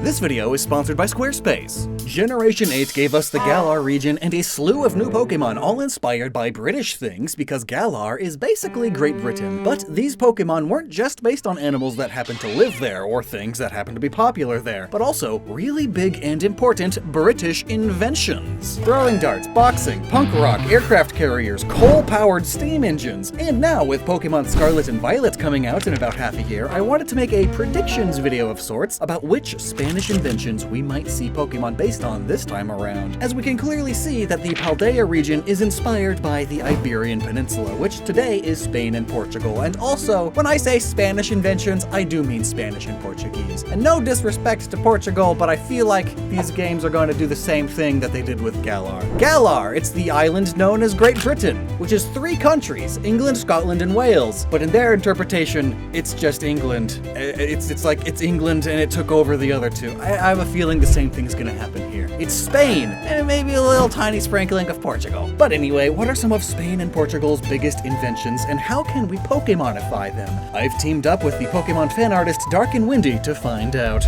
This video is sponsored by Squarespace. Generation 8 gave us the Galar region and a slew of new Pokemon, all inspired by British things because Galar is basically Great Britain. But these Pokemon weren't just based on animals that happen to live there or things that happen to be popular there, but also really big and important British inventions. Throwing darts, boxing, punk rock, aircraft carriers, coal-powered steam engines. And now with Pokemon Scarlet and Violet coming out in about half a year, I wanted to make a predictions video of sorts about which Spanish inventions we might see Pokemon based on this time around, as we can clearly see that the Paldea region is inspired by the Iberian Peninsula, which today is Spain and Portugal. And also, when I say Spanish inventions, I do mean Spanish and Portuguese. And no disrespect to Portugal, but I feel like these games are going to do the same thing that they did with Galar. Galar, it's the island known as Great Britain, which is 3 countries, England, Scotland, and Wales. But in their interpretation, it's just England. It's like it's England and it took over the other 2. I have a feeling the same thing's gonna happen here. It's Spain, and maybe a little tiny sprinkling of Portugal. But anyway, what are some of Spain and Portugal's biggest inventions, and how can we Pokemonify them? I've teamed up with the Pokemon fan artist Dark and Windy to find out.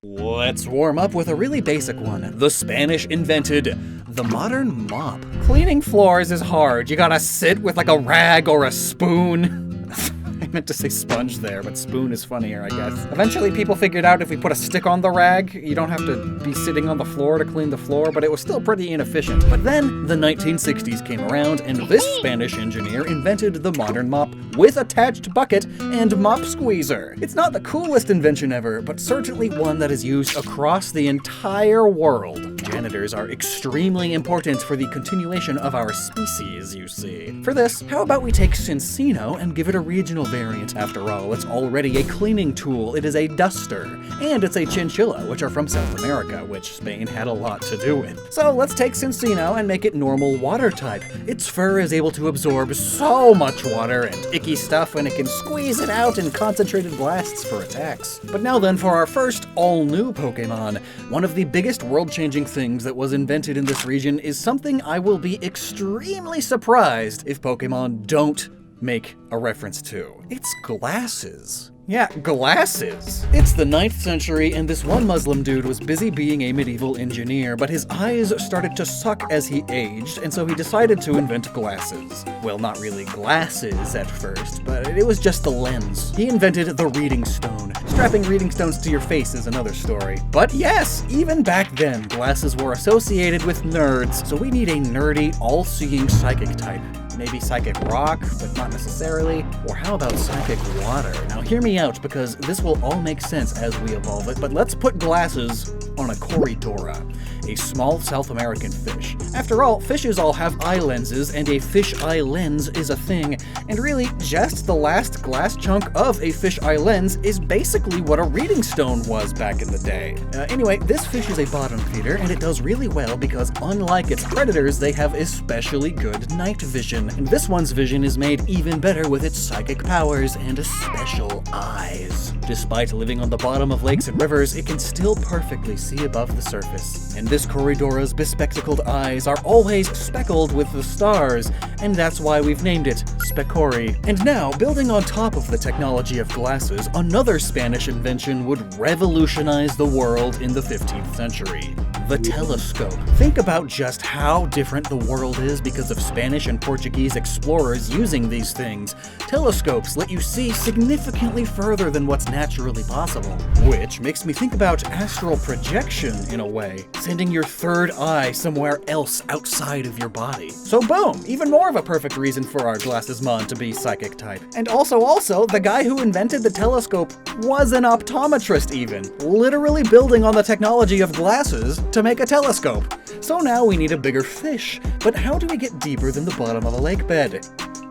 Let's warm up with a really basic one. The Spanish invented the modern mop. Cleaning floors is hard. You gotta sit with like a rag or a spoon. I meant to say sponge there, but spoon is funnier, I guess. Eventually people figured out if we put a stick on the rag, you don't have to be sitting on the floor to clean the floor, but it was still pretty inefficient. But then the 1960s came around, and this Spanish engineer invented the modern mop with attached bucket and mop squeezer. It's not the coolest invention ever, but certainly one that is used across the entire world. Janitors are extremely important for the continuation of our species, you see. For this, how about we take Cincino and give it a regional variant? After all, it's already a cleaning tool, it is a duster, and it's a chinchilla, which are from South America, which Spain had a lot to do with. So let's take Cincino and make it normal water type. Its fur is able to absorb so much water and icky stuff, and it can squeeze it out in concentrated blasts for attacks. But now then, for our first all-new Pokemon, one of the biggest world-changing things that was invented in this region is something I will be extremely surprised if Pokemon don't make a reference to. It's glasses. Yeah, glasses. It's the 9th century, and this one Muslim dude was busy being a medieval engineer, but his eyes started to suck as he aged, and so he decided to invent glasses. Well, not really glasses at first, but it was just the lens. He invented the reading stone. Strapping reading stones to your face is another story. But yes, even back then, glasses were associated with nerds, so we need a nerdy, all-seeing psychic type. Maybe psychic rock, but not necessarily. Or how about psychic water? Now hear me out, because this will all make sense as we evolve it, but let's put glasses on a Corridora, a small South American fish. After all, fishes all have eye lenses, and a fish eye lens is a thing, and really, just the last glass chunk of a fish eye lens is basically what a reading stone was back in the day. Anyway, this fish is a bottom feeder, and it does really well because unlike its predators, they have especially good night vision, and this one's vision is made even better with its psychic powers and special eyes. Despite living on the bottom of lakes and rivers, it can still perfectly see above the surface. And this Corridora's bespectacled eyes are always speckled with the stars, and that's why we've named it Specori. And now, building on top of the technology of glasses, another Spanish invention would revolutionize the world in the 15th century. The telescope. Think about just how different the world is because of Spanish and Portuguese explorers using these things. Telescopes let you see significantly further than what's naturally possible, which makes me think about astral projection in a way, sending your third eye somewhere else outside of your body. So boom, even more of a perfect reason for our glasses mon to be psychic type. And also, the guy who invented the telescope was an optometrist even, literally building on the technology of glasses to make a telescope. So now we need a bigger fish, but how do we get deeper than the bottom of a lake bed?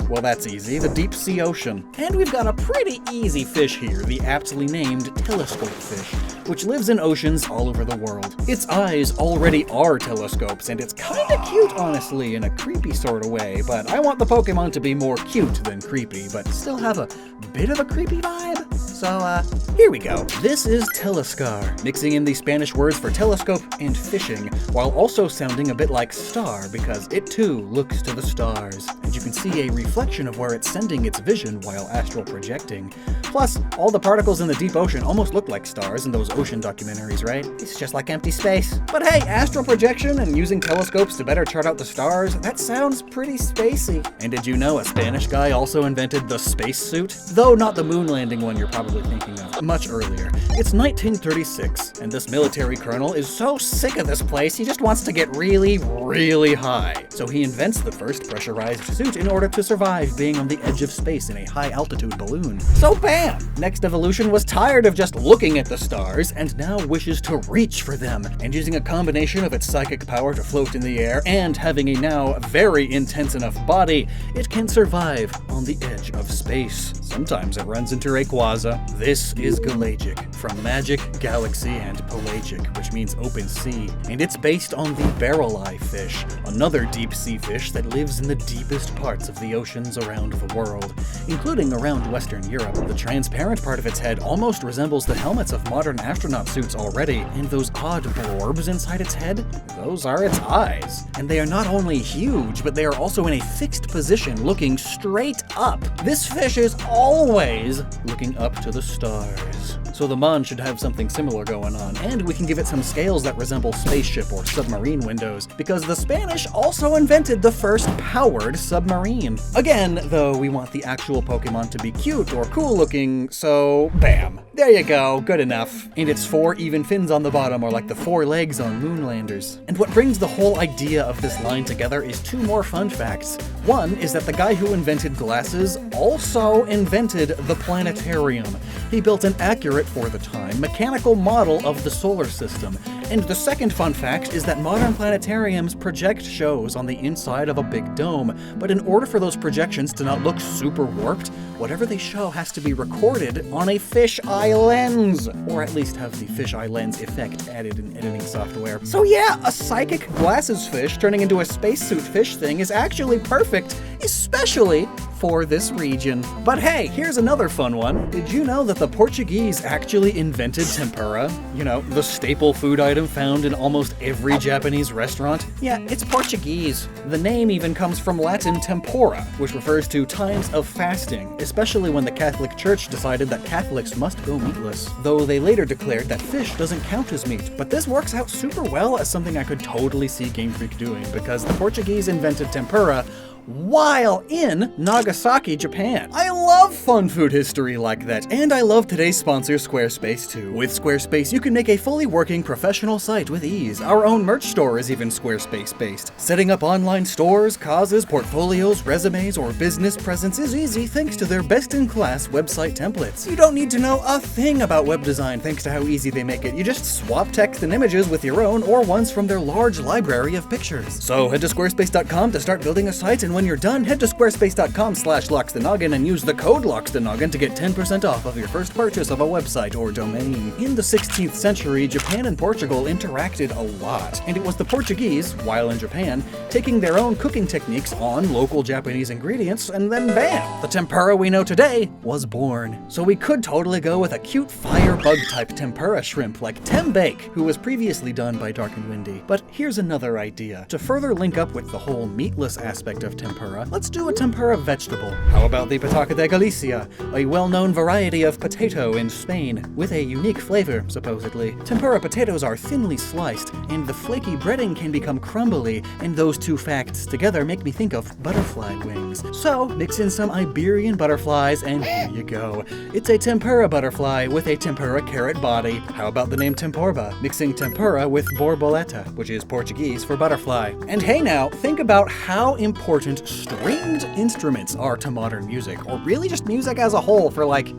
Well, that's easy, the deep sea ocean. And we've got a pretty easy fish here, the aptly named telescope fish, which lives in oceans all over the world. Its eyes already are telescopes, and it's kinda cute, honestly, in a creepy sort of way, but I want the Pokemon to be more cute than creepy, but still have a bit of a creepy vibe. So, here we go. This is Telescar, mixing in the Spanish words for telescope and fishing, while also sounding a bit like star, because it too looks to the stars. And you can see a reflection of where it's sending its vision while astral projecting. Plus, all the particles in the deep ocean almost look like stars in those ocean documentaries, right? It's just like empty space. But hey, astral projection and using telescopes to better chart out the stars, that sounds pretty spacey. And did you know a Spanish guy also invented the spacesuit? Though not the moon landing one you're probably thinking of, much earlier. It's 1936, and this military colonel is so sick of this place, he just wants to get really, really high. So he invents the first pressurized suit in order to survive being on the edge of space in a high-altitude balloon. So bam! Next evolution was tired of just looking at the stars, and now wishes to reach for them. And using a combination of its psychic power to float in the air and having a now very intense enough body, it can survive on the edge of space. Sometimes it runs into Rayquaza. This is Galagic, from Magic, Galaxy, and Pelagic, which means open sea. And it's based on the barrel eye fish, another deep sea fish that lives in the deepest parts of the oceans around the world, including around Western Europe. The transparent part of its head almost resembles the helmets of modern astronaut suits already, and those odd blorbs inside its head, those are its eyes. And they are not only huge, but they are also in a fixed position looking straight up. This fish is always looking up to the stars. So the Mon should have something similar going on, and we can give it some scales that resemble spaceship or submarine windows, because the Spanish also invented the first powered submarine. Again, though, we want the actual Pokemon to be cute or cool looking, so bam. There you go, good enough. And its 4 even fins on the bottom are like the 4 legs on moonlanders. And what brings the whole idea of this line together is 2 more fun facts. One is that the guy who invented glasses also invented the planetarium. He built an accurate, for the time, mechanical model of the solar system. And the second fun fact is that modern planetariums project shows on the inside of a big dome, but in order for those projections to not look super warped, whatever they show has to be recorded on a fisheye lens, or at least have the fisheye lens effect added in editing software. So yeah, a psychic glasses fish turning into a spacesuit fish thing is actually perfect, especially for this region. But hey, here's another fun one. Did you know that the Portuguese actually invented tempura? You know, the staple food item found in almost every Japanese restaurant? Yeah, it's Portuguese. The name even comes from Latin tempora, which refers to times of fasting, especially when the Catholic Church decided that Catholics must go meatless, though they later declared that fish doesn't count as meat. But this works out super well as something I could totally see Game Freak doing, because the Portuguese invented tempura while in Nagasaki, Japan. I love fun food history like that, and I love today's sponsor, Squarespace, too. With Squarespace, you can make a fully working professional site with ease. Our own merch store is even Squarespace-based. Setting up online stores, causes, portfolios, resumes, or business presence is easy thanks to their best-in-class website templates. You don't need to know a thing about web design thanks to how easy they make it. You just swap text and images with your own or ones from their large library of pictures. So head to squarespace.com to start building a site, and when you're done, head to squarespace.com/LocksTheNoggin and use the code LocksTheNoggin to get 10% off of your first purchase of a website or domain. In the 16th century, Japan and Portugal interacted a lot, and it was the Portuguese, while in Japan, taking their own cooking techniques on local Japanese ingredients, and then bam! The tempura we know today was born. So we could totally go with a cute firebug-type tempura shrimp like Tembake, who was previously done by Dark and Windy. But here's another idea. To further link up with the whole meatless aspect of tempura, let's do a tempura vegetable. How about the patata de Galicia, a well-known variety of potato in Spain, with a unique flavor, supposedly. Tempura potatoes are thinly sliced, and the flaky breading can become crumbly, and those 2 facts together make me think of butterfly wings. So, mix in some Iberian butterflies, and here you go. It's a tempura butterfly with a tempura carrot body. How about the name Temporba, mixing tempura with borboleta, which is Portuguese for butterfly. And hey now, think about how important stringed instruments are to modern music, or really just music as a whole for like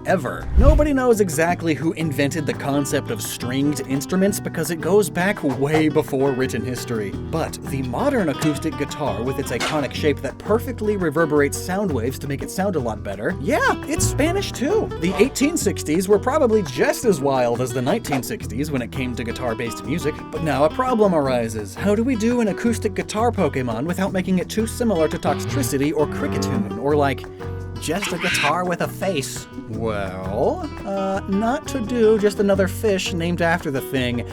ever. Nobody knows exactly who invented the concept of stringed instruments because it goes back way before written history. But the modern acoustic guitar, with its iconic shape that perfectly reverberates sound waves to make it sound a lot better, yeah, it's Spanish too. The 1860s were probably just as wild as the 1960s when it came to guitar-based music, but now a problem arises. How do we do an acoustic guitar Pokemon without making it too similar to Toxtricity or Cricketune, or like, just a guitar with a face? Well, not to do just another fish named after the thing.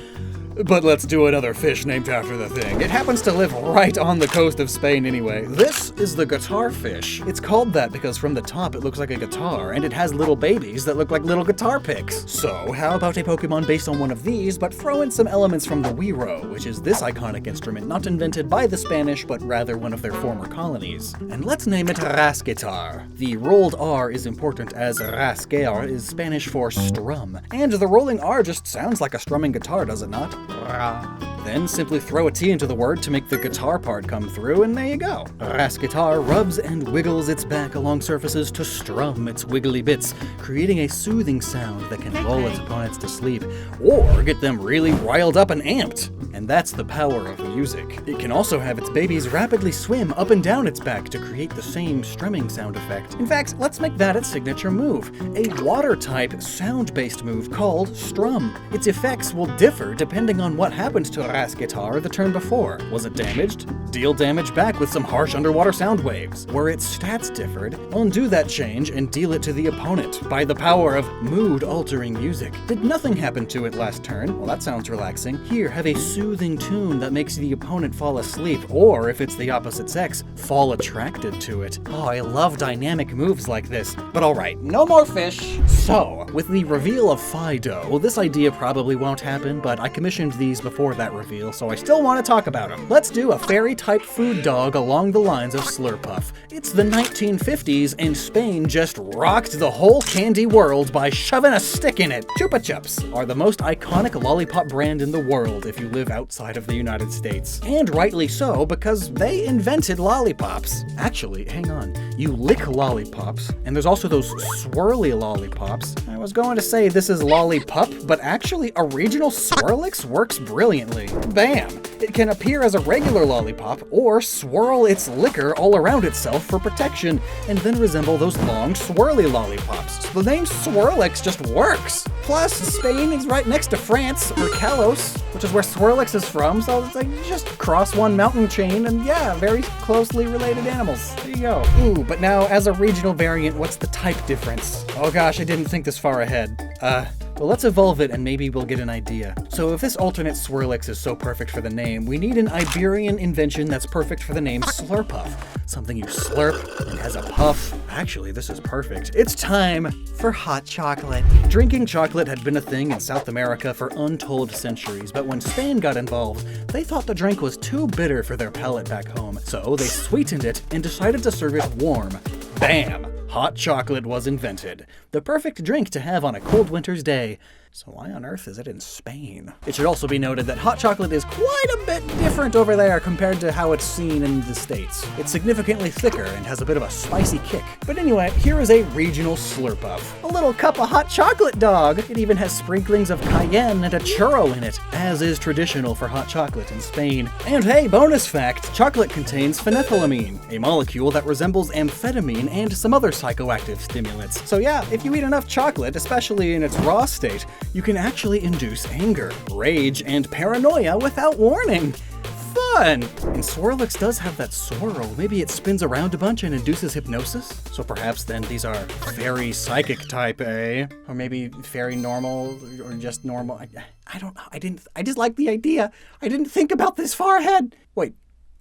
But let's do another fish named after the thing. It happens to live right on the coast of Spain anyway. This is the guitar fish. It's called that because from the top it looks like a guitar, and it has little babies that look like little guitar picks. So how about a Pokemon based on one of these, but throw in some elements from the Wiro, which is this iconic instrument not invented by the Spanish, but rather one of their former colonies. And let's name it Rasguitar. The rolled R is important as rasguear is Spanish for strum. And the rolling R just sounds like a strumming guitar, does it not? Then simply throw a T into the word to make the guitar part come through, and there you go. Rasguitar rubs and wiggles its back along surfaces to strum its wiggly bits, creating a soothing sound that can lull its opponents to sleep, or get them really riled up and amped. And that's the power of music. It can also have its babies rapidly swim up and down its back to create the same strumming sound effect. In fact, let's make that its signature move, a water-type, sound-based move called Strum. Its effects will differ depending on what happened to Rasguitar the turn before. Was it damaged? Deal damage back with some harsh underwater sound waves. Were its stats differed? Undo that change and deal it to the opponent by the power of mood-altering music. Did nothing happen to it last turn? Well, that sounds relaxing. Here, have a soothing tune that makes the opponent fall asleep, or if it's the opposite sex, fall attracted to it. Oh, I love dynamic moves like this. But alright, no more fish. So, with the reveal of Fido, well, this idea probably won't happen, but I commissioned these before that reveal, so I still want to talk about them. Let's do a fairy-type food dog along the lines of Slurpuff. It's the 1950s, and Spain just rocked the whole candy world by shoving a stick in it. Chupa Chups are the most iconic lollipop brand in the world if you live outside of the United States. And rightly so, because they invented lollipops. Actually, hang on. You lick lollipops, and there's also those swirly lollipops. I was going to say this is lollipop, but actually a regional Swirlix works brilliantly. Bam! It can appear as a regular lollipop, or swirl its liquor all around itself for protection, and then resemble those long, swirly lollipops. So the name Swirlix just works! Plus, Spain is right next to France, or Kalos, which is where Swirlix is from, so it's like you just cross one mountain chain, and yeah, very closely related animals. There you go. Ooh, but now, as a regional variant, what's the type difference? Oh gosh, I didn't think this far ahead. Well, let's evolve it and maybe we'll get an idea. So if this alternate Swirlix is so perfect for the name, we need an Iberian invention that's perfect for the name Slurpuff. Something you slurp and has a puff. Actually, this is perfect. It's time for hot chocolate. Drinking chocolate had been a thing in South America for untold centuries, but when Spain got involved, they thought the drink was too bitter for their palate back home, so they sweetened it and decided to serve it warm. Bam! Hot chocolate was invented. The perfect drink to have on a cold winter's day. So why on earth is it in Spain? It should also be noted that hot chocolate is quite a bit different over there compared to how it's seen in the States. It's significantly thicker and has a bit of a spicy kick. But anyway, here is a regional Slurpuff. A little cup of hot chocolate, dog! It even has sprinklings of cayenne and a churro in it, as is traditional for hot chocolate in Spain. And hey, bonus fact, chocolate contains phenethylamine, a molecule that resembles amphetamine and some other psychoactive stimulants. So yeah, if you eat enough chocolate, especially in its raw state, you can actually induce anger, rage, and paranoia without warning. Fun! And Swirlix does have that swirl. Maybe it spins around a bunch and induces hypnosis? So perhaps then these are fairy psychic type A, or maybe fairy normal, or just normal. I don't know. I just like the idea. I didn't think about this far ahead. Wait.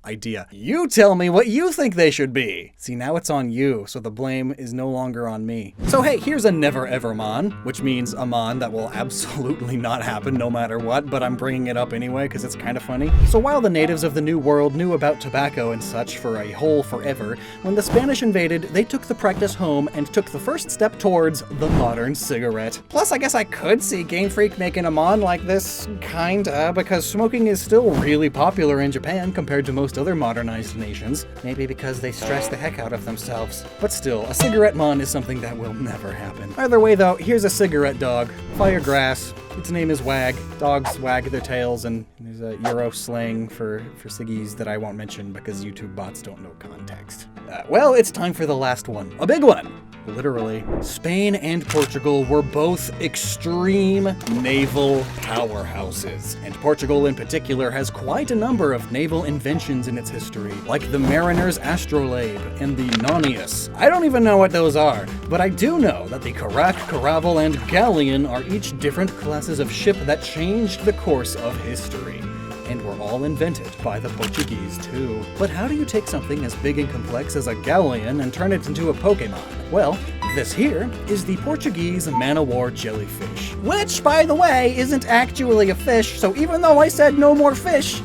Idea. You tell me what you think they should be. See, now it's on you, so the blame is no longer on me. So hey, here's a never ever mon, which means a mon that will absolutely not happen no matter what, but I'm bringing it up anyway because it's kind of funny. So while the natives of the New World knew about tobacco and such for a whole forever, when the Spanish invaded, they took the practice home and took the first step towards the modern cigarette. Plus, I guess I could see Game Freak making a mon like this, kinda, because smoking is still really popular in Japan compared to most other modernized nations. Maybe because they stress the heck out of themselves. But still, a cigarette mon is something that will never happen. Either way though, here's a cigarette dog. Firegrass. Its name is Wag. Dogs wag their tails, and there's a Euro slang for ciggies that I won't mention because YouTube bots don't know context. Well, it's time for the last one. A big one! literally. Spain and Portugal were both extreme naval powerhouses, and Portugal in particular has quite a number of naval inventions in its history, like the Mariner's Astrolabe and the Nonius. I don't even know what those are, but I do know that the Carac, Caravel, and Galleon are each different classes of ship that changed the course of history, and were all invented by the Portuguese too. But how do you take something as big and complex as a Galleon and turn it into a Pokemon? Well, this here is the Portuguese man-o'-war jellyfish, which, by the way, isn't actually a fish, so even though I said no more fish,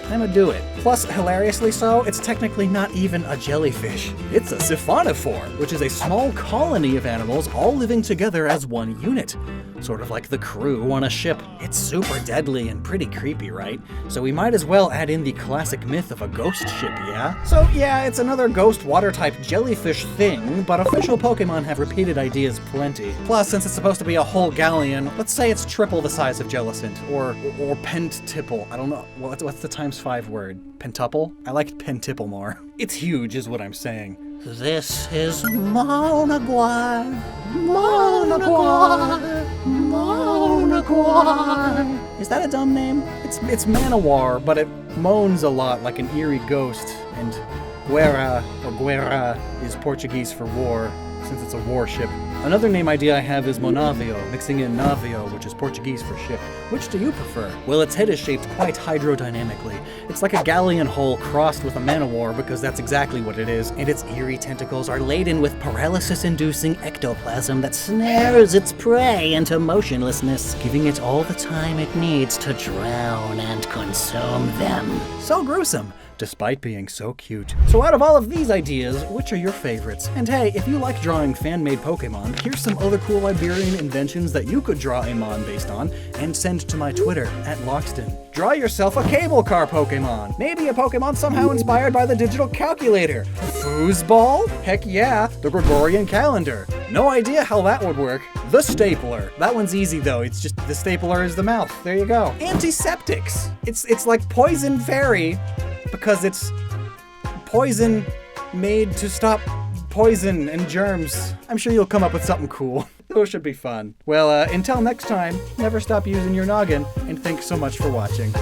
I'ma do it. Plus, hilariously so, it's technically not even a jellyfish. It's a siphonophore, which is a small colony of animals all living together as one unit. Sort of like the crew on a ship. It's super deadly and pretty creepy, right? So we might as well add in the classic myth of a ghost ship, yeah? So yeah, it's another ghost water-type jellyfish thing, but official Pokemon have repeated ideas plenty. Plus, since it's supposed to be a whole Galleon, let's say it's triple the size of Jellicent, or pentipple. I don't know, what's the ×5 word? Pentuple? I like pentipple more. It's huge is what I'm saying. This is Monaguar, Monaguar, Monaguar. Is that a dumb name? It's Manowar, but it moans a lot like an eerie ghost, and Guerra, or Guerra, is Portuguese for war, since it's a warship. Another name idea I have is Monavio, mixing in Navio, which is Portuguese for ship. Which do you prefer? Well, its head is shaped quite hydrodynamically. It's like a galleon hull crossed with a man-o'-war, because that's exactly what it is, and its eerie tentacles are laden with paralysis-inducing ectoplasm that snares its prey into motionlessness, giving it all the time it needs to drown and consume them. So gruesome, despite being so cute. So out of all of these ideas, which are your favorites? And hey, if you like drawing fan-made Pokemon, here's some other cool Iberian inventions that you could draw a Mon based on, and send to my Twitter, @Loxton. Draw yourself a cable car Pokemon! Maybe a Pokemon somehow inspired by the digital calculator! Foosball? Heck yeah, the Gregorian calendar! No idea how that would work. The stapler. That one's easy though, it's just the stapler is the mouth. There you go. Antiseptics! It's like Poison Fairy, because it's poison made to stop poison and germs. I'm sure you'll come up with something cool. Those should be fun. Well, until next time, never stop using your noggin, and thanks so much for watching.